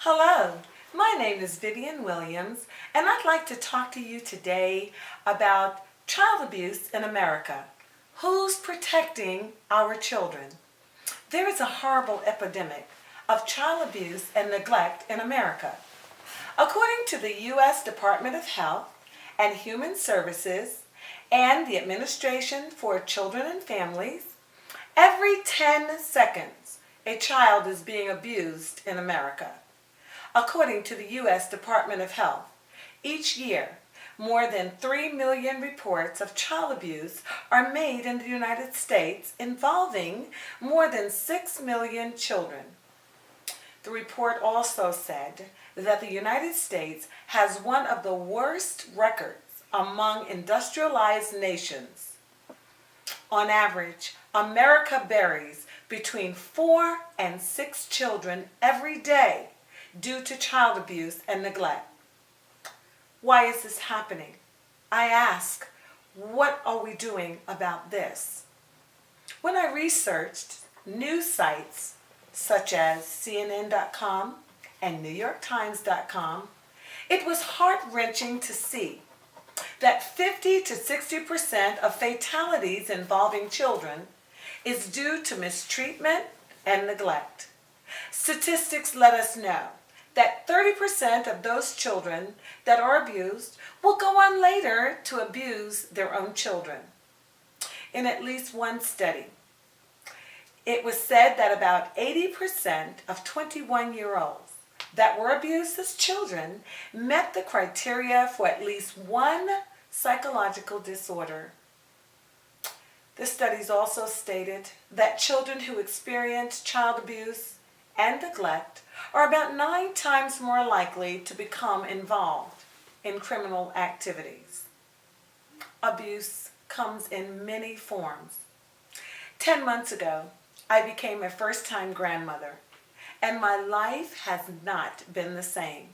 Hello, my name is Vivian Williams, and I'd like to talk to you today about child abuse in America. Who's protecting our children? There is a horrible epidemic of child abuse and neglect in America. According to the U.S. Department of Health and Human Services and the Administration for Children and Families, every 10 seconds a child is being abused in America. According to the U.S. Department of Health, each year, more than 3 million reports of child abuse are made in the United States involving more than 6 million children. The report also said that the United States has one of the worst records among industrialized nations. On average, America buries between 4 and 6 children every day due to child abuse and neglect. Why is this happening? I ask, what are we doing about this? When I researched news sites such as CNN.com and NewYorkTimes.com, it was heart-wrenching to see that 50 to 60% of fatalities involving children is due to mistreatment and neglect. Statistics let us know that 30% of those children that are abused will go on later to abuse their own children. In at least one study, it was said that about 80% of 21-year-olds that were abused as children met the criteria for at least one psychological disorder. The studies also stated that children who experience child abuse and neglect are about 9 times more likely to become involved in criminal activities. Abuse comes in many forms. 10 months ago, I became a first-time grandmother, and my life has not been the same.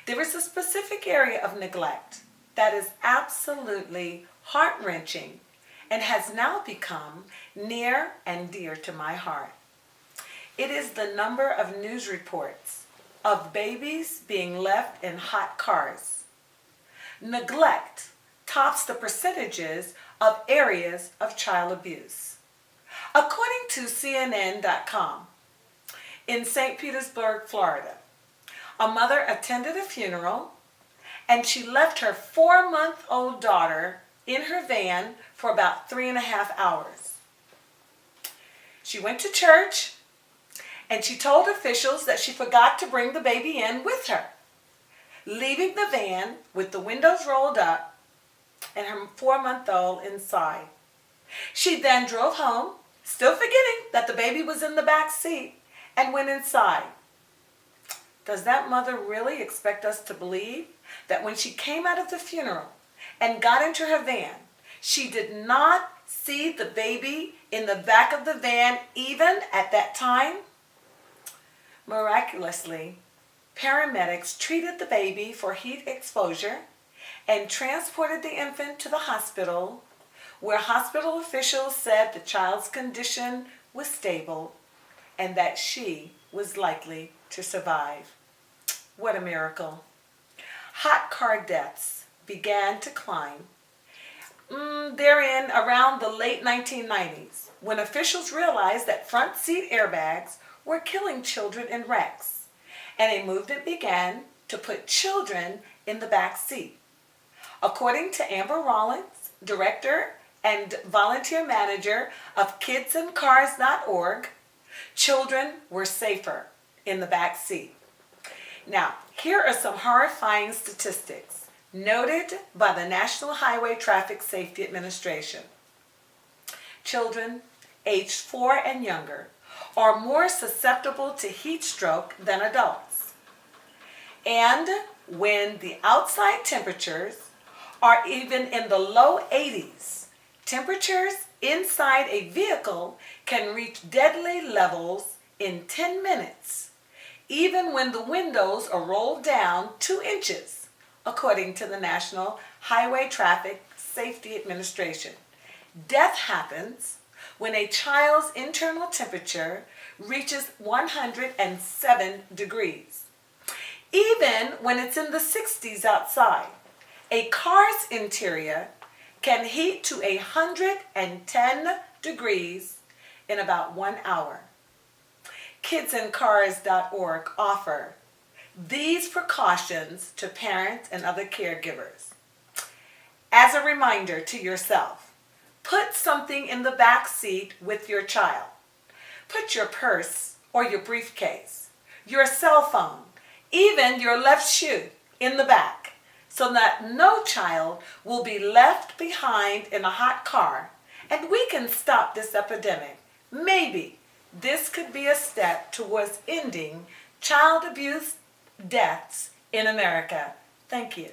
There is a specific area of neglect that is absolutely heart-wrenching and has now become near and dear to my heart. It is the number of news reports of babies being left in hot cars. Neglect tops the percentages of areas of child abuse. According to CNN.com, in St. Petersburg, Florida, a mother attended a funeral and she left her 4-month-old daughter in her van for about 3.5 hours. She went to church and she told officials that she forgot to bring the baby in with her, leaving the van with the windows rolled up and her 4-month-old inside. She then drove home, still forgetting that the baby was in the back seat, and went inside. Does that mother really expect us to believe that when she came out of the funeral and got into her van, she did not see the baby in the back of the van even at that time? Miraculously, paramedics treated the baby for heat exposure and transported the infant to the hospital, where hospital officials said the child's condition was stable and that she was likely to survive. What a miracle. Hot car deaths began to climb therein around the late 1990s, when officials realized that front seat airbags were killing children in wrecks, and a movement began to put children in the back seat. According to Amber Rollins, director and volunteer manager of KidsInCars.org, children were safer in the back seat. Now, here are some horrifying statistics noted by the National Highway Traffic Safety Administration. Children aged 4 and younger are more susceptible to heat stroke than adults. And when the outside temperatures are even in the low 80s, temperatures inside a vehicle can reach deadly levels in 10 minutes, even when the windows are rolled down 2 inches, according to the National Highway Traffic Safety Administration. Death happens when a child's internal temperature reaches 107 degrees. Even when it's in the 60s outside, a car's interior can heat to 110 degrees in about 1 hour. KidsInCars.org offer these precautions to parents and other caregivers. As a reminder to yourself, put something in the back seat with your child. Put your purse or your briefcase, your cell phone, even your left shoe in the back, so that no child will be left behind in a hot car, and we can stop this epidemic. Maybe this could be a step towards ending child abuse deaths in America. Thank you.